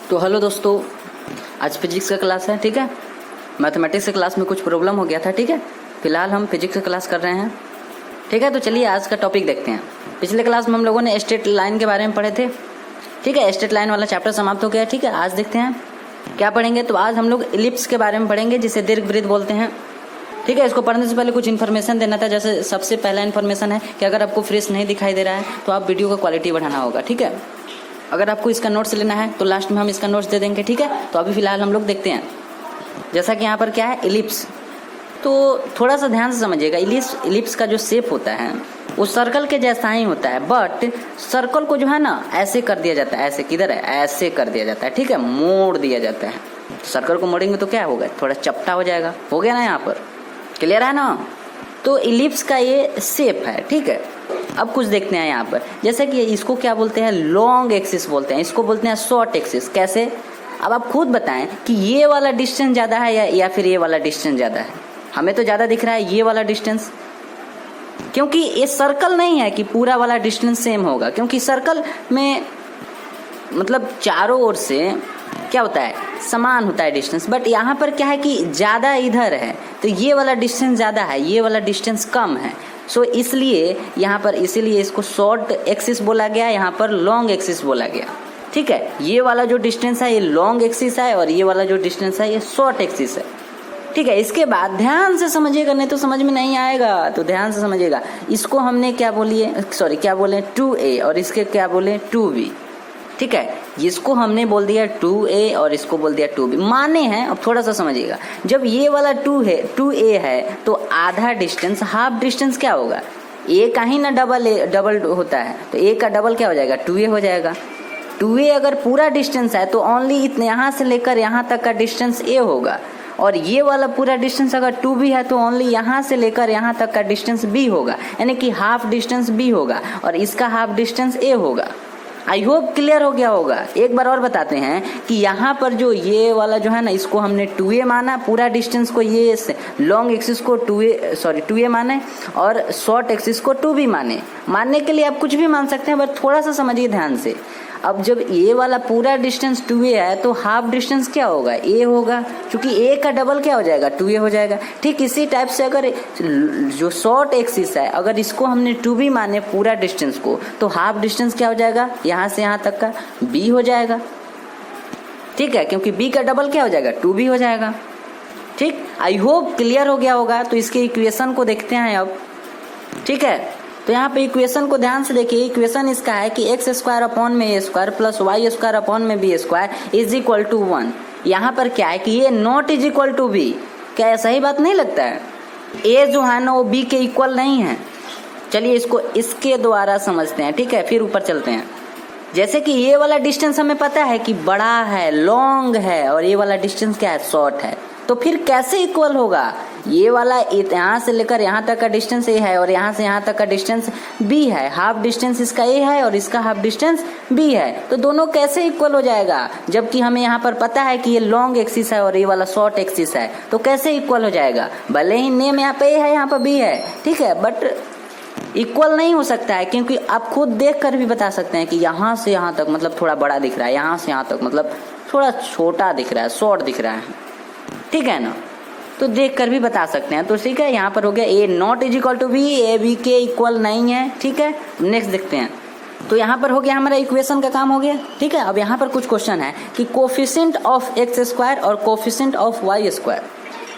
तो हेलो दोस्तों, आज फिजिक्स का क्लास है। ठीक है, मैथमेटिक्स के क्लास में कुछ प्रॉब्लम हो गया था। ठीक है, फिलहाल हम फिजिक्स का क्लास कर रहे हैं। ठीक है, तो चलिए आज का टॉपिक देखते हैं। पिछले क्लास में हम लोगों ने स्ट्रेट लाइन के बारे में पढ़े थे। ठीक है, स्ट्रेट लाइन वाला चैप्टर समाप्त हो गया। ठीक है, आज देखते हैं क्या पढ़ेंगे। तो आज हम लोग इलिप्स के बारे में पढ़ेंगे, जिसे दीर्घवृत्त बोलते हैं। ठीक है, इसको पढ़ने से पहले कुछ इन्फॉर्मेशन देना था। जैसे सबसे पहला इन्फॉर्मेशन है कि अगर आपको फ्रेश नहीं दिखाई दे रहा है तो आप वीडियो का क्वालिटी बढ़ाना होगा। ठीक है, अगर आपको इसका नोट्स लेना है तो लास्ट में हम इसका नोट्स दे देंगे। ठीक है, तो अभी फिलहाल हम लोग देखते हैं। जैसा कि यहाँ पर क्या है, इलिप्स। तो थोड़ा सा ध्यान से समझिएगा। इलिप्स का जो शेप होता है वो सर्कल के जैसा ही होता है, बट सर्कल को जो है ना ऐसे कर दिया जाता है। ऐसे किधर है, ऐसे कर दिया जाता है। ठीक है, मोड़ दिया जाता है। सर्कल को मोड़ेंगे तो क्या होगा, थोड़ा चपटा हो जाएगा। हो गया ना, यहाँ पर क्लियर है ना। तो इलिप्स का ये शेप है। ठीक है, अब कुछ देखते हैं यहाँ पर। जैसे कि इसको क्या बोलते हैं, लॉन्ग एक्सिस बोलते हैं, इसको बोलते हैं शॉर्ट एक्सिस। कैसे, अब आप खुद बताएं कि ये वाला डिस्टेंस ज़्यादा है या फिर ये वाला डिस्टेंस ज़्यादा है। हमें तो ज़्यादा दिख रहा है ये वाला डिस्टेंस, क्योंकि ये सर्कल नहीं है कि पूरा वाला डिस्टेंस सेम होगा। क्योंकि सर्कल में मतलब चारों ओर से क्या होता है, समान होता है डिस्टेंस। बट यहाँ पर क्या है कि ज़्यादा इधर है, तो ये वाला डिस्टेंस ज़्यादा है, ये वाला डिस्टेंस कम है। सो इसलिए यहाँ पर इसीलिए इसको शॉर्ट एक्सिस बोला गया, यहाँ पर लॉन्ग एक्सिस बोला गया। ठीक है, ये वाला जो डिस्टेंस है ये लॉन्ग एक्सिस है और ये वाला जो डिस्टेंस है ये शॉर्ट एक्सिस है। ठीक है, इसके बाद ध्यान से समझिएगा, नहीं तो समझ में नहीं आएगा। तो ध्यान से समझिएगा। इसको हमने क्या क्या बोले 2a और इसके क्या बोले 2b। ठीक है, इसको हमने बोल दिया 2a और इसको बोल दिया 2b। माने हैं, अब थोड़ा सा समझिएगा। जब ये वाला 2a है तो आधा डिस्टेंस, हाफ डिस्टेंस क्या होगा, a का ही ना डबल होता है। तो a का डबल क्या हो जाएगा, 2a हो जाएगा। 2a अगर पूरा डिस्टेंस है तो ओनली इतने यहाँ से लेकर यहाँ तक का डिस्टेंस a होगा। और ये वाला पूरा डिस्टेंस अगर 2b है तो ओनली यहाँ से लेकर यहाँ तक का डिस्टेंस b होगा, यानी कि हाफ डिस्टेंस b होगा और इसका हाफ डिस्टेंस a होगा। आई होप क्लियर हो गया होगा। एक बार और बताते हैं कि यहाँ पर जो ये वाला जो है ना, इसको हमने 2a माना, पूरा डिस्टेंस को ये लॉन्ग एक्सिस को 2a माने और शॉर्ट एक्सिस को 2b माने। मानने के लिए आप कुछ भी मान सकते हैं, बट थोड़ा सा समझिए ध्यान से। अब जब ये वाला पूरा डिस्टेंस 2a है तो हाफ डिस्टेंस क्या होगा, a होगा, क्योंकि a का डबल क्या हो जाएगा, 2a हो जाएगा। ठीक इसी टाइप से अगर जो शॉर्ट एक्सिस है, अगर इसको हमने 2b माने पूरा डिस्टेंस को, तो हाफ डिस्टेंस क्या हो जाएगा, यहाँ से यहाँ तक का b हो जाएगा। ठीक है, क्योंकि b का डबल क्या हो जाएगा, 2b हो जाएगा। ठीक, आई होप क्लियर हो गया होगा। तो इसके इक्वेशन को देखते हैं अब। ठीक है, तो यहाँ पे इक्वेशन को ध्यान से देखिए। इक्वेशन इसका है कि एक्स स्क्वायर अपॉन में a square plus Y square upon में b square is equal to 1। यहाँ पर क्या है कि ये not is equal to b. क्या ऐसा ही बात नहीं लगता है, ए जो है ना वो बी के इक्वल नहीं है। चलिए इसको इसके द्वारा समझते हैं। ठीक है, फिर ऊपर चलते हैं। जैसे कि ये वाला डिस्टेंस हमें पता है कि बड़ा है, लॉन्ग है, और ये वाला डिस्टेंस क्या है, शॉर्ट है। तो फिर कैसे इक्वल होगा, ये वाला यहाँ से लेकर यहाँ तक का डिस्टेंस a है और यहाँ से यहाँ तक का डिस्टेंस b है। हाफ डिस्टेंस इसका a है और इसका हाफ डिस्टेंस b है। तो दोनों कैसे इक्वल हो जाएगा, जबकि हमें यहाँ पर पता है कि ये लॉन्ग एक्सिस है और ये वाला शॉर्ट एक्सिस है। तो कैसे इक्वल हो जाएगा, भले ही नेम यहाँ पे a है यहाँ पर b है, ठीक है, बट इक्वल नहीं हो सकता है। क्योंकि आप खुद देख कर भी बता सकते हैं कि यहाँ से यहाँ तक मतलब थोड़ा बड़ा दिख रहा है, यहाँ से यहाँ तक मतलब थोड़ा छोटा दिख रहा है, शॉर्ट दिख रहा है। ठीक है ना, तो देख कर भी बता सकते हैं। तो ठीक है, यहाँ पर हो गया a not is equal to b, a b के इक्वल नहीं है। ठीक है, नेक्स्ट देखते हैं। तो यहाँ पर हो गया हमारा इक्वेशन का काम हो गया। ठीक है, अब यहाँ पर कुछ क्वेश्चन है कि कोफिशिएंट ऑफ एक्स स्क्वायर और कोफिशिएंट ऑफ वाई स्क्वायर।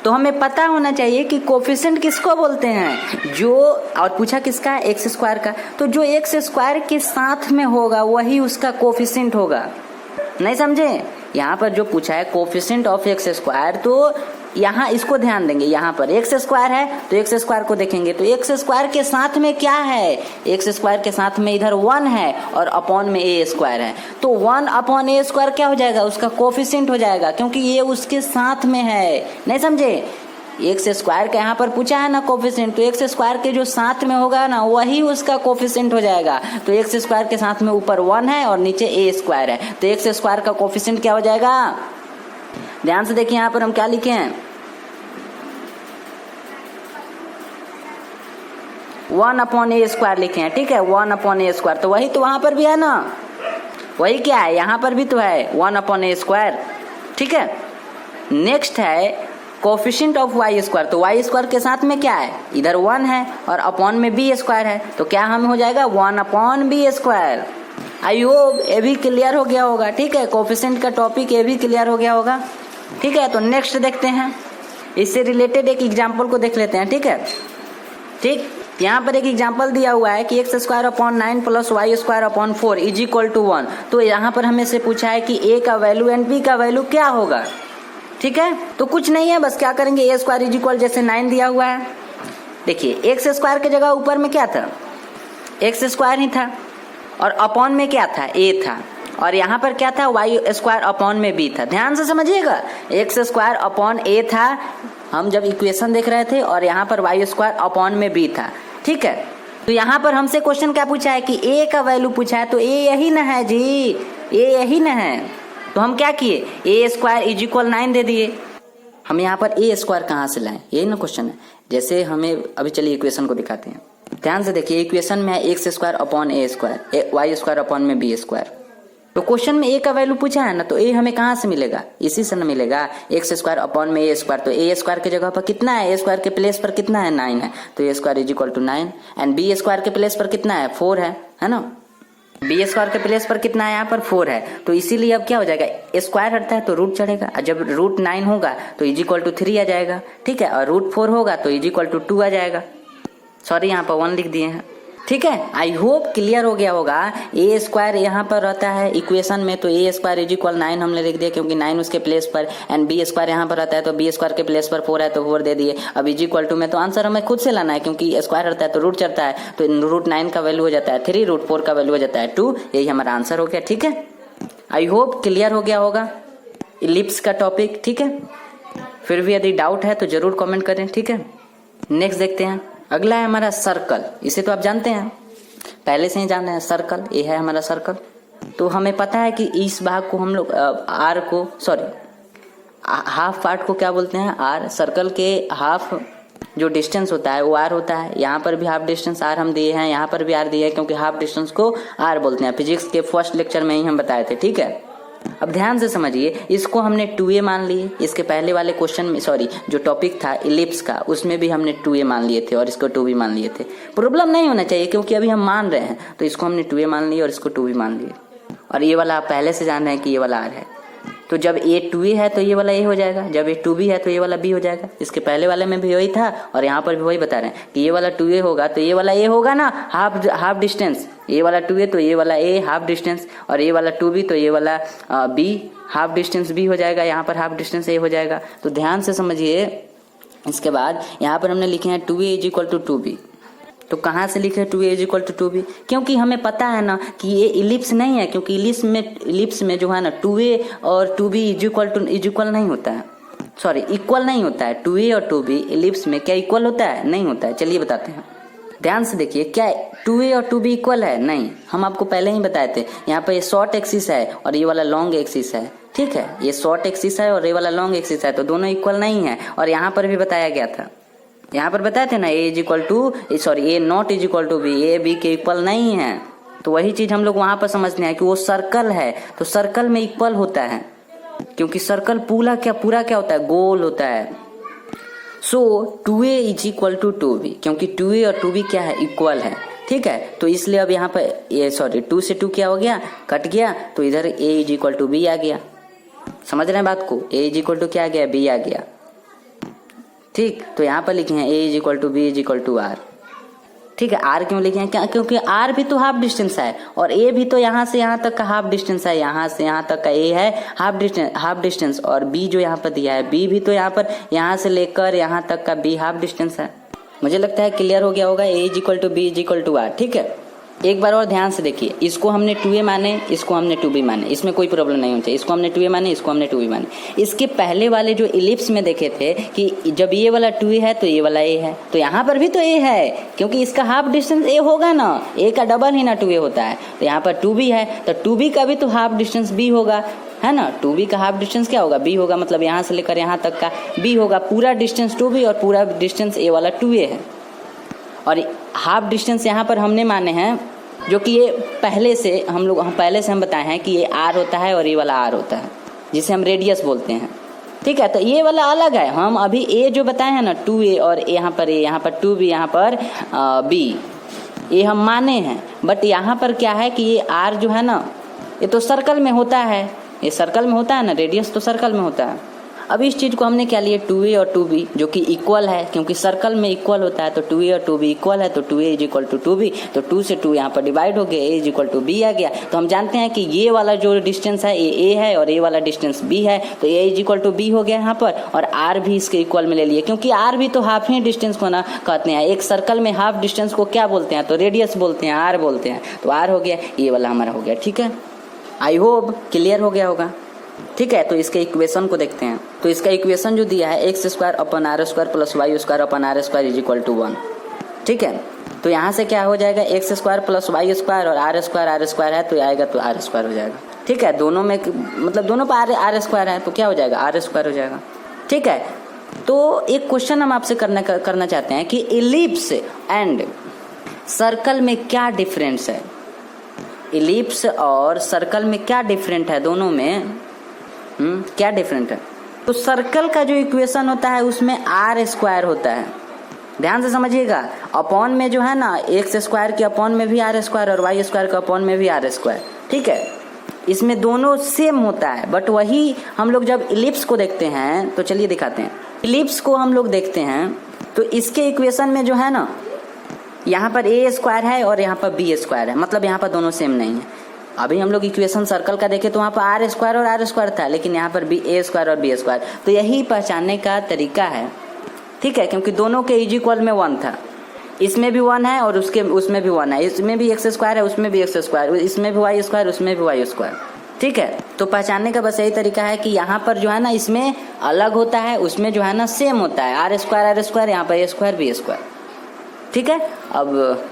तो हमें पता होना चाहिए कि कोफिशिएंट किसको बोलते हैं, जो, और पूछा किसका है, एक्स स्क्वायर का। तो जो एक्स स्क्वायर के साथ में होगा वही उसका कोफिशिएंट होगा। नहीं समझे, यहाँ पर जो पूछा है कोफिशिएंट ऑफ एक्स स्क्वायर, तो यहाँ इसको ध्यान देंगे। यहाँ पर एक्स स्क्वायर है तो एक्स स्क्वायर को देखेंगे, तो एक्स स्क्वायर के साथ में क्या है, एक्स स्क्वायर के साथ में इधर 1 है और अपॉन में ए स्क्वायर है। तो 1 अपॉन ए स्क्वायर क्या हो जाएगा, उसका कोफिशिएंट हो जाएगा, क्योंकि ये उसके साथ में है। नहीं समझे, एक्स स्क्वायर का यहाँ पर पूछा है ना कोफिशिएंट, तो एक्स स्क्वायर के जो साथ में होगा ना वही उसका कोफिशिएंट हो जाएगा। तो एक्स स्क्वायर के साथ में ऊपर 1 है और नीचे ए स्क्वायर है, तो एक्स स्क्वायर का कोफिशिएंट क्या हो जाएगा। ध्यान से देखिए यहाँ पर हम क्या लिखे हैं, 1 अपॉन ए स्क्वायर लिखे हैं। ठीक है, 1 अपॉन ए स्क्वायर, तो वही तो वहां पर भी है ना। वही क्या है, यहाँ पर भी तो है 1/a², ठीक है। नेक्स्ट है कोफिशिएंट ऑफ y², तो y² के साथ में क्या है, इधर 1 है और अपॉन में b² है, तो क्या हमें हो जाएगा 1/b²। आई होप ये भी क्लियर हो गया होगा, ठीक है। कोफिशिएंट का टॉपिक ये भी क्लियर हो गया होगा, ठीक है। तो नेक्स्ट देखते हैं, इससे रिलेटेड एक एग्जाम्पल को देख लेते हैं, ठीक है। ठीक, यहाँ पर एक एग्जाम्पल दिया हुआ है कि x²/9 + y²/4 = 1। तो यहाँ पर हमें से पूछा है कि a का वैल्यू एंड b का वैल्यू क्या होगा, ठीक है। तो कुछ नहीं है, बस क्या करेंगे, a² जैसे 9 दिया हुआ है, देखिए x² के जगह ऊपर में क्या था, x² ही था, और अपॉन में क्या था, a था, और यहाँ पर क्या था, y² अपॉन में b था। ध्यान से समझिएगा, x² अपॉन a था हम जब इक्वेशन देख रहे थे, और यहाँ पर y² अपॉन में b था, ठीक है। तो यहाँ पर हमसे क्वेश्चन क्या पूछा है कि a का वैल्यू पूछा है, तो a यही न है जी, a यही न है। तो हम क्या किए, a² = 9 दे दिए। हम यहाँ पर a² कहाँ से लाएं, यही ना क्वेश्चन है। जैसे हमें अभी चलिए इक्वेशन को दिखाते हैं, ध्यान से देखिए। इक्वेशन में है x² upon a², y² upon में b²। तो क्वेश्चन में a का वैल्यू पूछा है ना, तो a हमें कहाँ से मिलेगा, इसी से न मिलेगा, x² अपॉन में a²। तो a² के जगह पर कितना है, a² के प्लेस पर कितना है, 9 है, तो a² = 9। एंड b² के प्लेस पर कितना है, 4 है ना। b² के प्लेस पर कितना है, यहाँ पर 4 है। तो इसीलिए अब क्या हो जाएगा, स्क्वायर हटता है तो रूट चढ़ेगा, और जब √9 होगा तो = 3 आ जाएगा, ठीक है। और √4 होगा तो = 2 आ जाएगा। सॉरी, यहाँ पर 1 लिख दिए हैं, ठीक है। आई होप क्लियर हो गया होगा। a² यहाँ पर रहता है इक्वेशन में, तो a² = 9 हमने लिख दिया, क्योंकि 9 उसके प्लेस पर, एंड b² यहाँ पर रहता है, तो b² के प्लेस पर 4 है तो 4 दे दिए। अब = में तो आंसर हमें खुद से लाना है, क्योंकि स्क्वायर रहता है तो रूट चढ़ता है, तो √9 का वैल्यू हो जाता है 3, √4 का वैल्यू हो जाता है 2। यही हमारा आंसर हो गया, ठीक है। आई होप क्लियर हो गया होगा इलिप्स का टॉपिक, ठीक है। फिर भी यदि डाउट है तो जरूर कॉमेंट करें, ठीक है। नेक्स्ट देखते हैं, अगला है हमारा सर्कल। इसे तो आप जानते हैं, पहले से ही जान रहे हैं, सर्कल, ये है हमारा सर्कल। तो हमें पता है कि इस भाग को हम लोग आर को, सॉरी हाफ पार्ट को क्या बोलते हैं, आर। सर्कल के हाफ जो डिस्टेंस होता है वो आर होता है। यहाँ पर भी हाफ डिस्टेंस आर हम दिए हैं, यहाँ पर भी आर दिए हैं, क्योंकि हाफ डिस्टेंस को आर बोलते हैं। फिजिक्स के फर्स्ट लेक्चर में ही हम बताए थे, ठीक है। अब ध्यान से समझिए, इसको हमने 2a मान लिए। इसके पहले वाले क्वेश्चन में, सॉरी जो टॉपिक था इलिप्स का, उसमें भी हमने 2a मान लिए थे और इसको 2b मान लिए थे। प्रॉब्लम नहीं होना चाहिए, क्योंकि अभी हम मान रहे हैं, तो इसको हमने 2a मान लिए और इसको 2b मान लिए। और ये वाला आप पहले से जान रहे हैं कि ये वाला r है, तो जब a 2a है तो ये वाला a हो जाएगा, जब ये 2b है तो ये वाला b हो जाएगा। इसके पहले वाले में भी वही था और यहाँ पर भी वही बता रहे हैं कि ये वाला 2a होगा तो ये वाला a होगा ना, हाफ डिस्टेंस। ये वाला 2a तो ये वाला a हाफ डिस्टेंस, और ये वाला 2b तो ये वाला b हाफ डिस्टेंस b हो जाएगा। यहाँ पर हाफ डिस्टेंस a हो जाएगा। तो ध्यान से समझिए। इसके बाद यहाँ पर हमने लिखे हैं 2a = 2b। तो कहाँ से लिखे 2a = 2b, क्योंकि हमें पता है ना कि ये इलिप्स नहीं है, क्योंकि इलिप्स में जो है ना 2a और 2b इक्वल नहीं होता है, सॉरी इक्वल नहीं होता है। 2a और 2b इलिप्स में क्या इक्वल होता है, नहीं होता है। चलिए बताते हैं, ध्यान से देखिए। क्या 2a और 2b इक्वल है, नहीं। हम आपको पहले ही बताए थे, यहाँ पर ये शॉर्ट एक्सिस है और ये वाला लॉन्ग एक्सिस है, ठीक है। ये शॉर्ट एक्सिस है और ये वाला लॉन्ग एक्सिस है, तो दोनों इक्वल नहीं है। और यहाँ पर भी बताया गया था, यहाँ पर बताए थे ना a not equal to b, a b के इक्वल नहीं है। तो वही चीज हम लोग वहां पर समझते हैं कि वो सर्कल है, तो सर्कल में इक्वल होता है, क्योंकि सर्कल पूरा क्या होता है, गोल होता है। सो 2a = 2b, क्योंकि 2a और 2b क्या है, इक्वल है, ठीक है। तो इसलिए अब यहाँ पर ये 2 से 2 क्या हो गया, कट गया, तो इधर a = b आ गया। समझ रहे हैं बात को, a = क्या आ गया, b आ गया, ठीक। तो यहाँ पर लिखे हैं a = b = r, ठीक है। r क्यों लिखे हैं, क्या, क्योंकि r भी तो हाफ डिस्टेंस है और a भी तो यहाँ से यहाँ तक का हाफ डिस्टेंस है, यहाँ से यहाँ तक का a है हाफ डिस्टेंस, और b जो यहाँ पर दिया है b भी तो यहाँ पर यहाँ से लेकर यहाँ तक का b हाफ डिस्टेंस है। मुझे लगता है क्लियर हो गया होगा, a = b = r, ठीक है। एक बार और ध्यान से देखिए, इसको हमने 2a माने, इसको हमने 2b माने, इसमें कोई प्रॉब्लम नहीं होनी चाहिए। इसको हमने 2a माने, इसको हमने 2b माने। इसके पहले वाले जो इलिप्स में देखे थे कि जब ये वाला 2a है तो ये वाला a है, तो यहाँ पर भी तो a है, क्योंकि इसका हाफ डिस्टेंस a होगा ना, a का डबल ही ना 2a होता है। तो यहाँ पर 2b है तो 2b का भी तो हाफ डिस्टेंस b होगा, है ना। 2b का हाफ डिस्टेंस क्या होगा, b होगा, मतलब यहाँ से लेकर यहाँ तक का b होगा। पूरा डिस्टेंस 2b और पूरा डिस्टेंस a वाला 2a है। और हाफ डिस्टेंस यहाँ पर हमने माने हैं जो कि ये पहले से हम बताए हैं कि ये आर होता है और ये वाला आर होता है, जिसे हम रेडियस बोलते हैं। ठीक है, तो ये वाला अलग है। हम अभी ए जो बताए हैं ना 2a और यहाँ पर ए, यहाँ पर 2b, यहाँ पर b, ये हम माने हैं। बट यहाँ पर क्या है कि ये आर जो है ना ये तो सर्कल में होता है, ये सर्कल में होता है ना, रेडियस तो सर्कल में होता है। अब इस चीज़ को हमने क्या लिए 2a और 2b जो कि इक्वल है, क्योंकि सर्कल में इक्वल होता है, तो 2a और 2b इक्वल है, तो 2a is equal to 2b, तो 2 से 2 यहाँ पर डिवाइड हो गया, a is equal to b आ गया। तो हम जानते हैं कि ये वाला जो डिस्टेंस है ये a है और ये वाला डिस्टेंस b है, तो a is equal to b हो गया यहाँ पर, और r भी इसके इक्वल में ले लिए, क्योंकि r भी तो हाफ ही डिस्टेंस को ना कहते हैं। एक सर्कल में हाफ डिस्टेंस को क्या बोलते हैं, तो रेडियस बोलते हैं, r बोलते हैं। तो r हो गया, ये वाला हमारा हो गया। ठीक है, आई होप क्लियर हो गया होगा। ठीक है, तो इसके इक्वेशन को देखते हैं। तो इसका इक्वेशन जो दिया है X square upon R square plus Y square upon R square is equal to 1। ठीक है, तो यहाँ से क्या हो जाएगा, X square plus Y square और आर स्क्वायर है तो आएगा तो आर स्क्वायर हो जाएगा। ठीक है, दोनों में मतलब दोनों पर आर स्क्वायर है तो क्या हो जाएगा, आर स्क्वायर हो जाएगा। ठीक है, तो एक क्वेश्चन हम आपसे करना चाहते हैं कि इलिप्स एंड सर्कल में क्या डिफरेंस है। इलिप्स और सर्कल में क्या डिफरेंट है, दोनों में क्या डिफरेंट है। तो सर्कल का जो इक्वेशन होता है उसमें आर स्क्वायर होता है, ध्यान से समझिएगा। अपॉन में जो है ना एक्स स्क्वायर के अपॉन में भी आर स्क्वायर और वाई स्क्वायर के अपॉन में भी आर स्क्वायर। ठीक है, इसमें दोनों सेम होता है। बट वही हम लोग जब इलिप्स को देखते हैं तो चलिए दिखाते हैं। इलिप्स को हम लोग देखते हैं तो इसके इक्वेशन में जो है ना यहाँ पर ए स्क्वायर है और यहाँ पर बी स्क्वायर है, मतलब यहाँ पर दोनों सेम नहीं है। अभी हम लोग इक्वेशन सर्कल का देखें तो वहाँ पर आर स्क्वायर और आर स्क्वायर था, लेकिन यहाँ पर बी ए स्क्वायर और बी स्क्वायर। तो यही पहचानने का तरीका है। ठीक है, क्योंकि दोनों के इज इक्वल में 1 था, इसमें भी 1 है और उसमें भी 1 है, इसमें भी एक्स स्क्वायर है उसमें भी एक्स स्क्वायर, इसमें भी वाई स्क्वायर उसमें भी वाई स्क्वायर। ठीक है, तो पहचानने का बस यही तरीका है कि यहाँ पर जो है ना इसमें अलग होता है, उसमें जो है ना सेम होता है, आर स्क्वायर, यहाँ पर ए स्क्वायर बी स्क्वायर। ठीक है, अब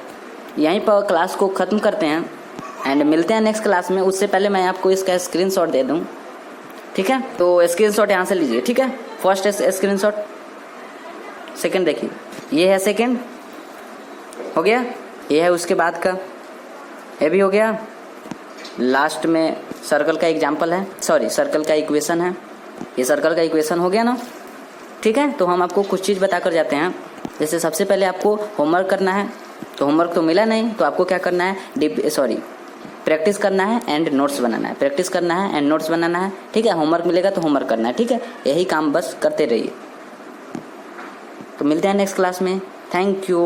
यहीं पर क्लास को ख़त्म करते हैं एंड मिलते हैं नेक्स्ट क्लास में। उससे पहले मैं आपको इसका स्क्रीनशॉट दे दूं। ठीक है, तो स्क्रीनशॉट यहाँ से लीजिए। ठीक है, फर्स्ट स्क्रीनशॉट, सेकंड देखिए, ये है सेकंड, हो गया, ये है उसके बाद का, ये भी हो गया। लास्ट में सर्कल का एग्जाम्पल है, सॉरी सर्कल का इक्वेशन है, ये सर्कल का इक्वेशन हो गया ना। ठीक है, तो हम आपको कुछ चीज़ बता कर जाते हैं। जैसे सबसे पहले आपको होमवर्क करना है, तो होमवर्क तो मिला नहीं, तो आपको क्या करना है, प्रैक्टिस करना है एंड नोट्स बनाना है, प्रैक्टिस करना है एंड नोट्स बनाना है। ठीक है, होमवर्क मिलेगा तो होमवर्क करना है। ठीक है, यही काम बस करते रहिए। तो मिलते हैं नेक्स्ट क्लास में, थैंक यू।